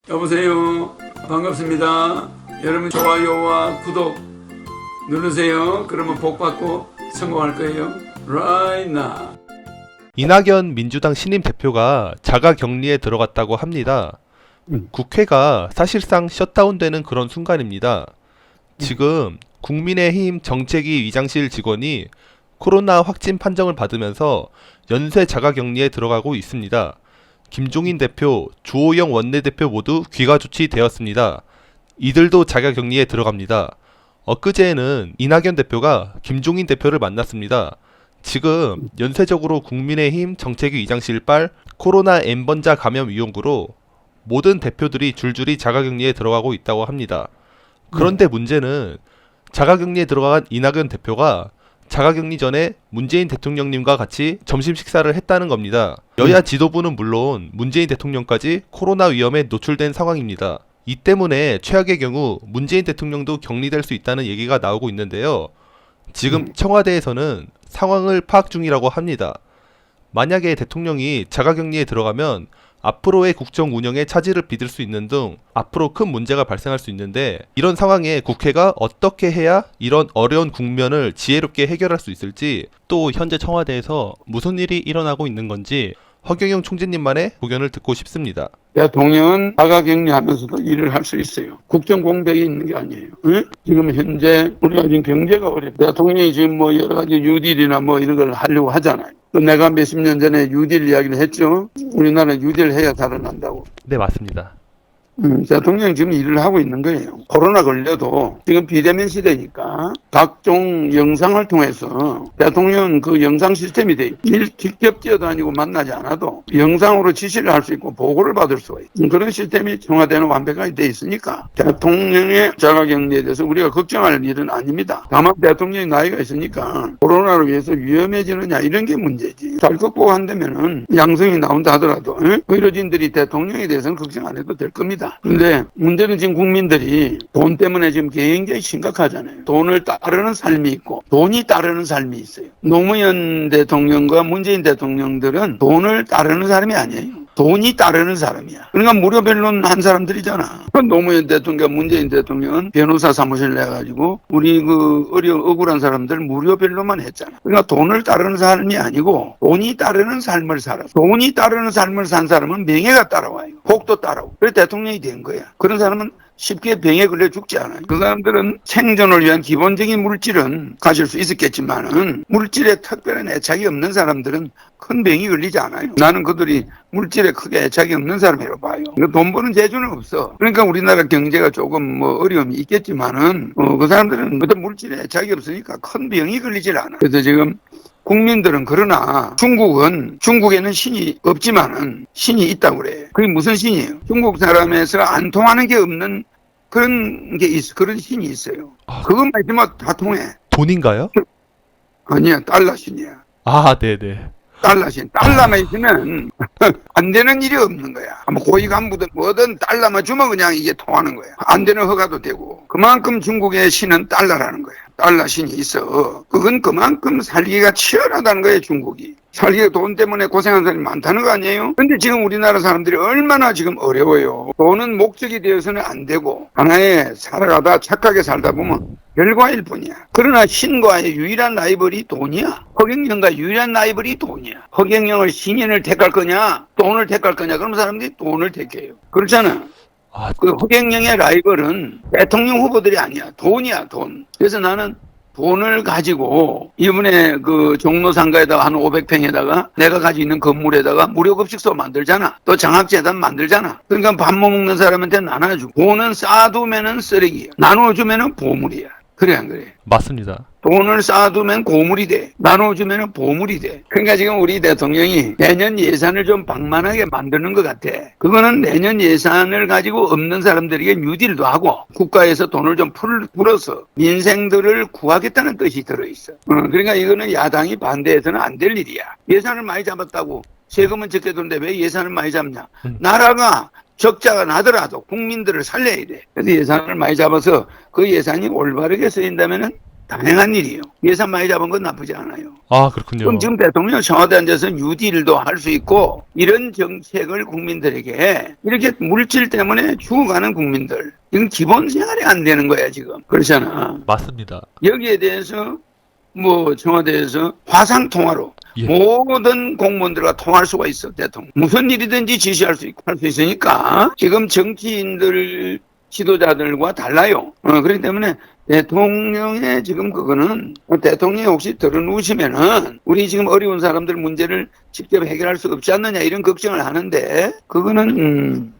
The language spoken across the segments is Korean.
여보세요. 반갑습니다. 여러분 좋아요와 구독 누르세요. 그러면 복 받고 성공할 거예요. Right now. 이낙연 민주당 신임 대표가 자가격리에 들어갔다고 합니다. 국회가 사실상 셧다운되는 그런 순간입니다. 지금 국민의힘 정책위 위장실 직원이 코로나 확진 판정을 받으면서 연쇄 자가격리에 들어가고 있습니다. 김종인 대표, 주호영 원내대표 모두 귀가 조치되었습니다. 이들도 자가격리에 들어갑니다. 엊그제에는 이낙연 대표가 김종인 대표를 만났습니다. 지금 연쇄적으로 국민의힘 정책위 위장실발 코로나 N번자 감염 위험구로 모든 대표들이 줄줄이 자가격리에 들어가고 있다고 합니다. 그런데 문제는 자가격리에 들어간 이낙연 대표가 자가격리 전에 문재인 대통령님과 같이 점심 식사를 했다는 겁니다. 여야 지도부는 물론 문재인 대통령까지 코로나 위험에 노출된 상황입니다. 이 때문에 최악의 경우 문재인 대통령도 격리될 수 있다는 얘기가 나오고 있는데요. 지금 청와대에서는 상황을 파악 중이라고 합니다. 만약에 대통령이 자가격리에 들어가면 앞으로의 국정 운영에 차질을 빚을 수 있는 등 앞으로 큰 문제가 발생할 수 있는데, 이런 상황에 국회가 어떻게 해야 이런 어려운 국면을 지혜롭게 해결할 수 있을지, 또 현재 청와대에서 무슨 일이 일어나고 있는 건지 허경영 총재님만의 의견을 듣고 싶습니다. 대통령은 자가격리하면서도 일을 할 수 있어요. 국정 공백이 있는 게 아니에요. 응? 지금 현재 우리가 지금 경제가 어렵다. 대통령이 지금 뭐 여러 가지 뉴딜이나 뭐 이런 걸 하려고 하잖아요. 또 내가 몇십 년 전에 뉴딜 이야기를 했죠. 우리나라 뉴딜 해야 살아난다고. 네, 맞습니다. 대통령이 지금 일을 하고 있는 거예요. 코로나 걸려도 지금 비대면 시대니까 각종 영상을 통해서 대통령 그 영상 시스템이 돼 있고, 직접 뛰어다니고 만나지 않아도 영상으로 지시를 할 수 있고 보고를 받을 수가 있고, 그런 시스템이 청와대는 완벽하게 돼 있으니까 대통령의 자가격리에 대해서 우리가 걱정할 일은 아닙니다. 다만 대통령이 나이가 있으니까 코로나로 위해서 위험해지느냐 이런 게 문제지. 잘 극복한다면은 양성이 나온다 하더라도 의료진들이 대통령에 대해서는 걱정 안 해도 될 겁니다. 그런데 문제는 지금 국민들이 돈 때문에 지금 굉장히 심각하잖아요. 돈을 따르는 삶이 있고 돈이 따르는 삶이 있어요. 노무현 대통령과 문재인 대통령들은 돈을 따르는 사람이 아니에요. 돈이 따르는 사람이야. 그러니까 무료 변론 한 사람들이잖아. 노무현 대통령과 문재인 대통령은 변호사 사무실 내가지고 우리 그 억울한 사람들 무료 변론만 했잖아. 그러니까 돈을 따르는 사람이 아니고 돈이 따르는 삶을 살아. 돈이 따르는 삶을 산 사람은 명예가 따라와요. 복도 따라오고. 그래서 대통령이 된 거야. 그런 사람은 쉽게 병에 걸려 죽지 않아요. 그 사람들은 생존을 위한 기본적인 물질은 가질 수 있었겠지만은 물질에 특별한 애착이 없는 사람들은 큰 병이 걸리지 않아요. 나는 그들이 물질에 크게 애착이 없는 사람이라고 봐요. 돈 버는 재주는 없어. 그러니까 우리나라 경제가 조금 뭐 어려움이 있겠지만은 그 사람들은 어떤 물질에 애착이 없으니까 큰 병이 걸리질 않아. 그래서 지금 국민들은 그러나 중국에는 신이 없지만은 신이 있다고 그래. 그게 무슨 신이에요? 중국 사람에서 안 통하는 게 없는 그런 게 있어. 그런 신이 있어요. 그것만 있으면 다 통해. 돈인가요? 아니야, 달러 신이야. 아, 네네. 달러 신. 달러만 있으면 안 되는 일이 없는 거야. 뭐 고위 간부든 뭐든 달러만 주면 그냥 이게 통하는 거야. 안 되는 허가도 되고. 그만큼 중국의 신은 달러라는 거야. 달러 신이 있어. 그건 그만큼 살기가 치열하다는 거예요, 중국이. 살기가 돈 때문에 고생하는 사람이 많다는 거 아니에요? 근데 지금 우리나라 사람들이 얼마나 지금 어려워요. 돈은 목적이 되어서는 안 되고 하나에 살아가다 착하게 살다 보면 결과일 뿐이야. 그러나 신과의 유일한 라이벌이 돈이야. 허경영과 유일한 라이벌이 돈이야. 허경영을 신인을 택할 거냐 돈을 택할 거냐, 그런 사람들이 돈을 택해요. 그렇잖아. 그 허경영의 라이벌은 대통령 후보들이 아니야. 돈이야, 돈. 그래서 나는 돈을 가지고 이번에 그 종로 상가에다가 한 500평에다가 내가 가지고 있는 건물에다가 무료급식소 만들잖아. 또 장학재단 만들잖아. 그러니까 밥 먹는 사람한테 나눠주고, 돈은 쌓아두면은 쓰레기야. 나눠주면은 보물이야. 그래 안 그래? 맞습니다. 돈을 쌓아두면 고물이 돼. 나눠주면 보물이 돼. 그러니까 지금 우리 대통령이 내년 예산을 좀 방만하게 만드는 것 같아. 그거는 내년 예산을 가지고 없는 사람들에게 뉴딜도 하고 국가에서 돈을 좀 풀어서 민생들을 구하겠다는 뜻이 들어있어. 그러니까 이거는 야당이 반대해서는 안 될 일이야. 예산을 많이 잡았다고 세금은 적게 줬는데 왜 예산을 많이 잡냐. 나라가 적자가 나더라도 국민들을 살려야 돼. 그래서 예산을 많이 잡아서 그 예산이 올바르게 쓰인다면은 당연한 일이에요. 예산 많이 잡은 건 나쁘지 않아요. 아, 그렇군요. 그럼 지금 대통령 청와대 앉아서 뉴딜도 할 수 있고 이런 정책을 국민들에게 이렇게 물질 때문에 죽어가는 국민들 이건 기본 생활이 안 되는 거야 지금. 그렇잖아. 맞습니다. 여기에 대해서 뭐 청와대에서 화상 통화로 예. 모든 공무원들과 통화할 수가 있어. 대통령 무슨 일이든지 지시할 수 있고 할 수 있으니까 지금 정치인들 지도자들과 달라요. 그렇기 때문에 대통령의 지금 그거는 대통령이 혹시 들어누우시면은 우리 지금 어려운 사람들 문제를 직접 해결할 수 없지 않느냐 이런 걱정을 하는데 그거는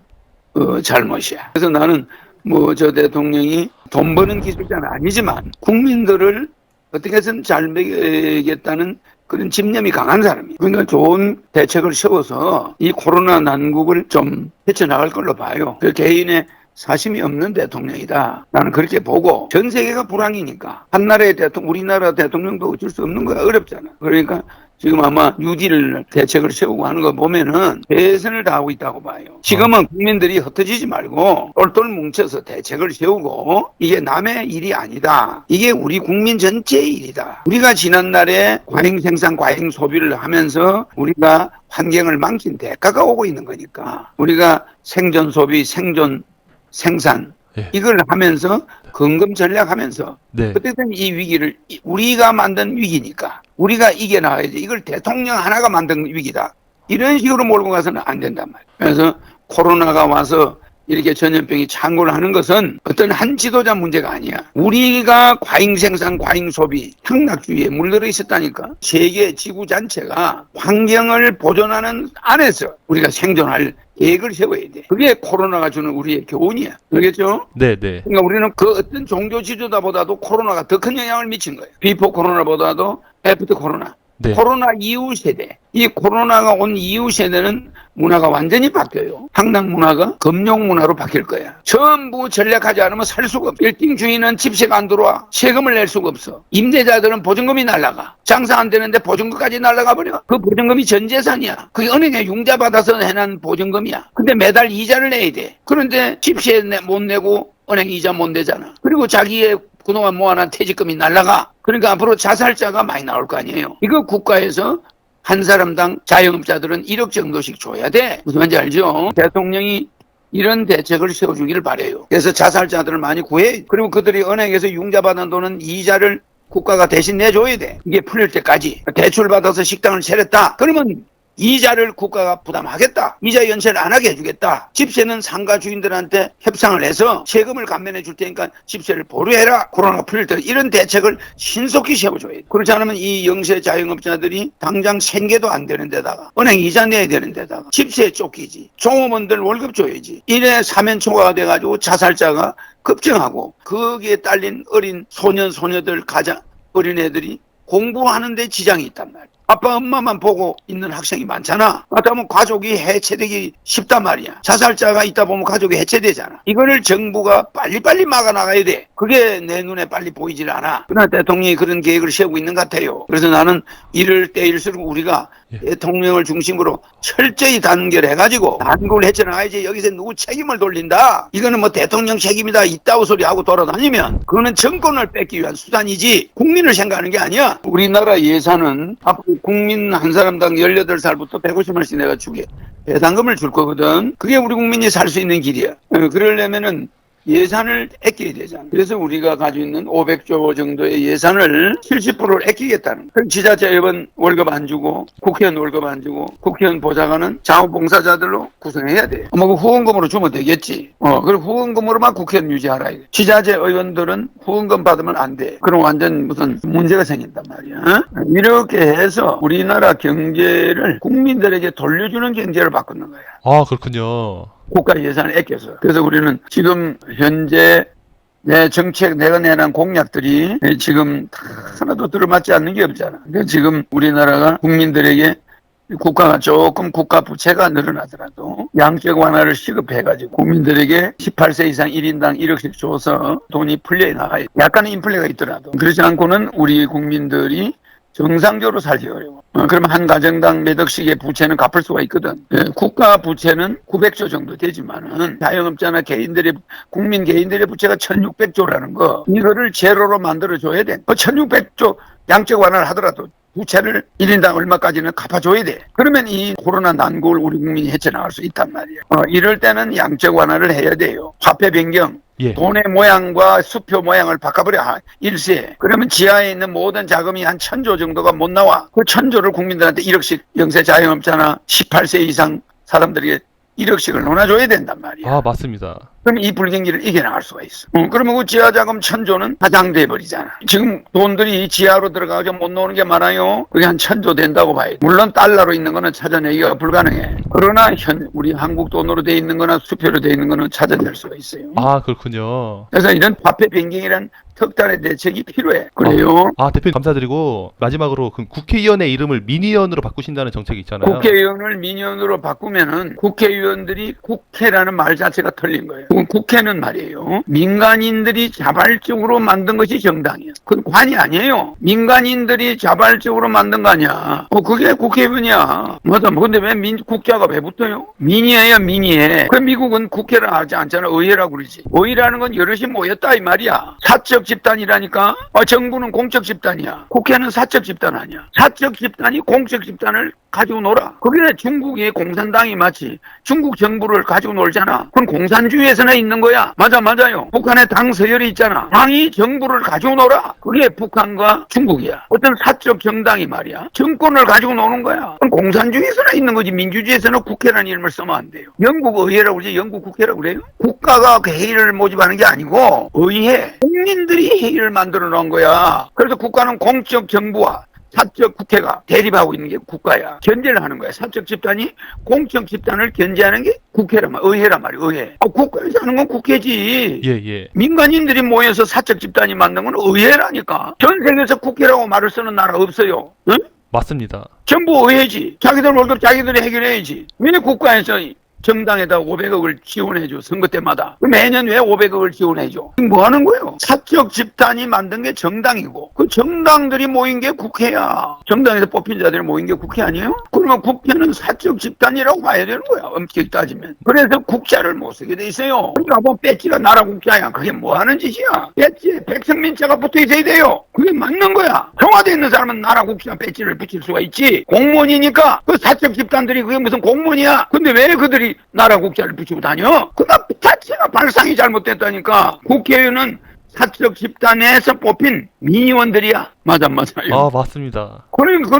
잘못이야. 그래서 나는 뭐 저 대통령이 돈 버는 기술자는 아니지만 국민들을 어떻게 해서는 잘 먹이겠다는 그런 집념이 강한 사람이에요. 그러니까 좋은 대책을 세워서 이 코로나 난국을 좀 헤쳐나갈 걸로 봐요. 그 개인의 사심이 없는 대통령이다. 나는 그렇게 보고 전 세계가 불황이니까 한 나라의 우리나라 대통령도 어쩔 수 없는 거야. 어렵잖아. 그러니까 지금 아마 뉴딜 대책을 세우고 하는 거 보면은 최선을 다하고 있다고 봐요. 지금은 국민들이 흩어지지 말고 똘똘 뭉쳐서 대책을 세우고 이게 남의 일이 아니다. 이게 우리 국민 전체의 일이다. 우리가 지난날에 과잉 생산, 과잉 소비를 하면서 우리가 환경을 망친 대가가 오고 있는 거니까 우리가 생존 소비, 생존 생산 예. 이걸 하면서 근금 전략하면서 네. 어쨌든 이 위기를 우리가 만든 위기니까 우리가 이겨나가야지. 이걸 대통령 하나가 만든 위기다. 이런 식으로 몰고 가서는 안 된단 말이에요. 그래서 코로나가 와서 이렇게 전염병이 창궐 하는 것은 어떤 한 지도자 문제가 아니야. 우리가 과잉 생산, 과잉 소비, 향락주의에 물들어 있었다니까. 세계 지구 전체가 환경을 보존하는 안에서 우리가 생존할 계획을 세워야 돼. 그게 코로나가 주는 우리의 교훈이야. 알겠죠? 네네. 그러니까 우리는 그 어떤 종교 지도자보다도 코로나가 더 큰 영향을 미친 거예요. 비포 코로나보다도 애프터 코로나. 네. 코로나 이후 세대. 이 코로나가 온 이후 세대는 문화가 완전히 바뀌어요. 한강 문화가 금융 문화로 바뀔 거야. 전부 전략하지 않으면 살 수가 없어. 빌딩 주인은 집세가 안 들어와. 세금을 낼 수가 없어. 임대자들은 보증금이 날라가. 장사 안 되는데 보증금까지 날라가 버려. 그 보증금이 전 재산이야. 그게 은행에 융자 받아서 해난 보증금이야. 근데 매달 이자를 내야 돼. 그런데 집세 못 내고 은행 이자 못 내잖아. 그리고 자기의 그동안 모아놓은 퇴직금이 날라가. 그러니까 앞으로 자살자가 많이 나올 거 아니에요. 이거 국가에서 한 사람당 자영업자들은 1억 정도씩 줘야 돼. 무슨 말인지 알죠? 대통령이 이런 대책을 세워주기를 바라요. 그래서 자살자들을 많이 구해. 그리고 그들이 은행에서 융자받은 돈은 이자를 국가가 대신 내줘야 돼. 이게 풀릴 때까지. 대출 받아서 식당을 차렸다. 그러면 이자를 국가가 부담하겠다. 이자 연체를 안 하게 해주겠다. 집세는 상가 주인들한테 협상을 해서 세금을 감면해 줄 테니까 집세를 보류해라. 코로나가 풀릴 때 이런 대책을 신속히 세워줘야 돼. 그렇지 않으면 이 영세 자영업자들이 당장 생계도 안 되는 데다가 은행 이자 내야 되는 데다가 집세에 쫓기지. 종업원들 월급 줘야지. 이래 사면초가 돼가지고 자살자가 급증하고 거기에 딸린 어린 소년 소녀들 가장 어린애들이 공부하는 데 지장이 있단 말이야. 아빠 엄마만 보고 있는 학생이 많잖아. 그렇다면 가족이 해체되기 쉽단 말이야. 자살자가 있다 보면 가족이 해체되잖아. 이거를 정부가 빨리빨리 막아나가야 돼. 그게 내 눈에 빨리 보이질 않아. 그러나 대통령이 그런 계획을 세우고 있는 것 같아요. 그래서 나는 이럴 때일수록 우리가 대통령을 중심으로 철저히 단결해가지고 난국을 헤쳐나가야지. 여기서 누구 책임을 돌린다. 이거는 뭐 대통령 책임이다. 이따구 소리하고 돌아다니면 그거는 정권을 뺏기 위한 수단이지 국민을 생각하는 게 아니야. 우리나라 예산은 앞으로 국민 한 사람당 18살부터 150만원씩 내가 주게 배당금을 줄 거거든. 그게 우리 국민이 살 수 있는 길이야. 그러려면은 예산을 아껴야 되잖아. 그래서 우리가 가지고 있는 500조 정도의 예산을 70%를 아끼겠다는 거야. 지자체의원 월급 안 주고 국회의원 월급 안 주고 국회의원 보좌관은 자원봉사자들로 구성해야 돼. 뭐 후원금으로 주면 되겠지. 그리고 후원금으로만 국회의원 유지하라. 지자체 의원들은 후원금 받으면 안 돼. 그럼 완전 무슨 문제가 생긴단 말이야. 이렇게 해서 우리나라 경제를 국민들에게 돌려주는 경제를 바꾸는 거야. 아, 그렇군요. 국가 예산을 아껴서. 그래서 우리는 지금 현재 내 정책 내가 내놓은 공약들이 지금 하나도 들어맞지 않는 게 없잖아. 그러니까 지금 우리나라가 국민들에게 국가가 조금 국가 부채가 늘어나더라도 양적 완화를 시급해가지고 국민들에게 18세 이상 1인당 1억씩 줘서 돈이 풀려 나가요. 약간의 인플레가 있더라도. 그렇지 않고는 우리 국민들이 정상적으로 살기 어려워. 그러면 한 가정당 몇 억씩의 부채는 갚을 수가 있거든. 국가 부채는 900조 정도 되지만은 자영업자나 개인들의 국민 개인들의 부채가 1600조라는 거, 이거를 제로로 만들어 줘야 돼. 1600조 양적 완화를 하더라도 부채를 1인당 얼마까지는 갚아줘야 돼. 그러면 이 코로나 난국을 우리 국민이 헤쳐나갈 수 있단 말이야. 이럴 때는 양적 완화를 해야 돼요. 화폐 변경, 예. 돈의 모양과 수표 모양을 바꿔버려. 일세. 그러면 지하에 있는 모든 자금이 한 1000조 정도가 못 나와. 그 1000조를 국민들한테 1억씩 영세 자영업자나 18세 이상 사람들에게 1억씩을 나눠줘야 된단 말이야. 아, 맞습니다. 그럼 이 불경기를 이겨나갈 수가 있어. 그러면 그 지하자금 1000조는 파장돼 버리잖아. 지금 돈들이 지하로 들어가서 못 나오는 게 많아요. 그게 한 1000조 된다고 봐야 돼. 물론 달러로 있는 거는 찾아내기가 불가능해. 그러나 우리 한국 돈으로 돼 있는 거나 수표로 돼 있는 거는 찾아낼 수가 있어요. 아, 그렇군요. 그래서 이런 화폐 변경이란 특단의 대책이 필요해. 그래요. 대표님 감사드리고, 마지막으로 그 국회의원의 이름을 민의원으로 바꾸신다는 정책이 있잖아요. 국회의원을 민의원으로 바꾸면은 국회의원들이 국회라는 말 자체가 틀린 거예요. 국회는 말이에요. 민간인들이 자발적으로 만든 것이 정당이야. 그건 관이 아니에요. 민간인들이 자발적으로 만든 거 아니야. 그게 국회의원이야. 맞아. 근데 왜 국자가 왜 붙어요? 민의회야, 민의회. 그 미국은 국회를 하지 않잖아. 의회라고 그러지. 의회라는 건 여럿이 모였다 이 말이야. 사적 집단이라니까. 정부는 공적 집단이야. 국회는 사적 집단 아니야. 사적 집단이 공적 집단을 가지고 놀아. 그게 중국의 공산당이 마치 중국 정부를 가지고 놀잖아. 그건 공산주의에서나 있는 거야. 맞아요. 북한에 당 서열이 있잖아. 당이 정부를 가지고 놀아. 그게 북한과 중국이야. 어떤 사적 정당이 말이야. 정권을 가지고 노는 거야. 그건 공산주의에서나 있는 거지. 민주주의에서는 국회라는 이름을 쓰면 안 돼요. 영국 의회라고 그러지. 영국 국회라고 그래요. 국가가 그 회의를 모집하는 게 아니고 의회. 국민들이 회의를 만들어 놓은 거야. 그래서 국가는 공적 정부와 사적 국회가 대립하고 있는 게 국가야. 견제를 하는 거야. 사적 집단이 공적 집단을 견제하는 게 국회란 말이야. 의회란 말이야. 의회. 국가에서 하는 건 국회지. 예. 민간인들이 모여서 사적 집단이 만든 건 의회라니까. 전 세계에서 국회라고 말을 쓰는 나라 없어요. 응? 맞습니다. 전부 의회지. 자기들 월급 자기들이 해결해야지. 왜 국가에서 정당에다 500억을 지원해줘. 선거 때마다. 매년 왜 500억을 지원해줘? 뭐 하는 거예요? 사적 집단이 만든 게 정당이고 그 정당들이 모인 게 국회야. 정당에서 뽑힌 자들이 모인 게 국회 아니에요? 그러면 국회는 사적 집단이라고 봐야 되는 거야. 엄격히 따지면. 그래서 국자를 못 쓰게 돼 있어요. 그러니까 뭐 배지가 나라 국자야. 그게 뭐 하는 짓이야? 배지에 백성민자가 붙어 있어야 돼요. 그게 맞는 거야. 청와대에 있는 사람은 나라 국자 배지를 붙일 수가 있지. 공무원이니까 그 사적 집단들이 그게 무슨 공무원이야. 근데 왜 그들이 나라 국자를 붙이고 다녀? 그 자체가 발상이 잘못됐다니까. 국회의원은 사적 집단에서 뽑힌 민의원들이야. 맞아요. 맞습니다. 그런 거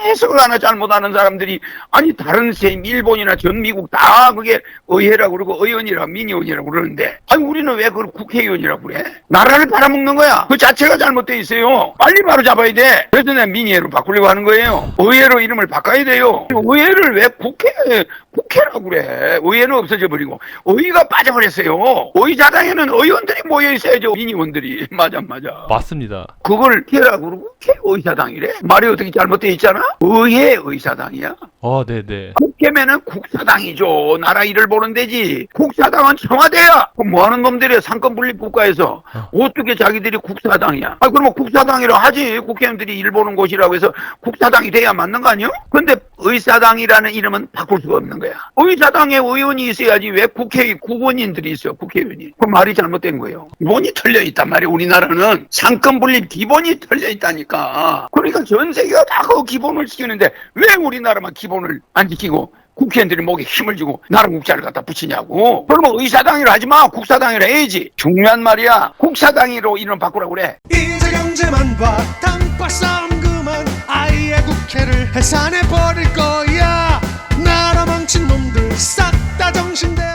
해석을 하나 잘못하는 사람들이 아니 다른 일본이나 전 미국 다 그게 의회라고 그러고 의원이라고 민의원이라고 그러는데 아니 우리는 왜 그걸 국회의원이라고 그래? 나라를 팔아먹는 거야. 그 자체가 잘못돼 있어요. 빨리 바로 잡아야 돼. 그래서 내가 민의회로 바꾸려고 하는 거예요. 의회로 이름을 바꿔야 돼요. 의회를 왜 국회라고 그래? 의회는 없어져 버리고 의회가 빠져버렸어요. 의사당에는 의원들이 모여 있어야죠. 민의원들이. 맞아. 맞습니다. 그걸 국회라고 그러고 의사당이래. 말이 어떻게 잘못돼 있잖아. 의회 의사당이야. 네네. 국회면은 국사당이죠. 나라 일을 보는 데지. 국사당은 청와대야. 그럼 뭐 하는 놈들이야. 상권 분립 국가에서. 어떻게 자기들이 국사당이야. 그러면 국사당이라 하지. 국회의원들이 일 보는 곳이라고 해서 국사당이 돼야 맞는 거 아니야? 근데 의사당이라는 이름은 바꿀 수가 없는 거야. 의사당에 의원이 있어야지. 왜 국원인들이 있어. 국회의원이. 그 말이 잘못된 거예요. 기본이 틀려 있단 말이야. 우리나라는 상권 분립 기본이 틀려 있다니까. 그러니까 전 세계가 다 그 기본을 지키는데 왜 우리나라만 기본을 안 지키고 국회의원들이 목에 힘을 주고 나라 국자를 갖다 붙이냐고. 그러면 의사당이라 하지 마. 국사당이라 해야지. 중요한 말이야. 국사당이로 이름 바꾸라고 그래. 이제 경제만 봐. 당파 싸움 그만. 아예 국회를 해산해 버릴 거야. 나라 망친 놈들 싹 다 정신대로.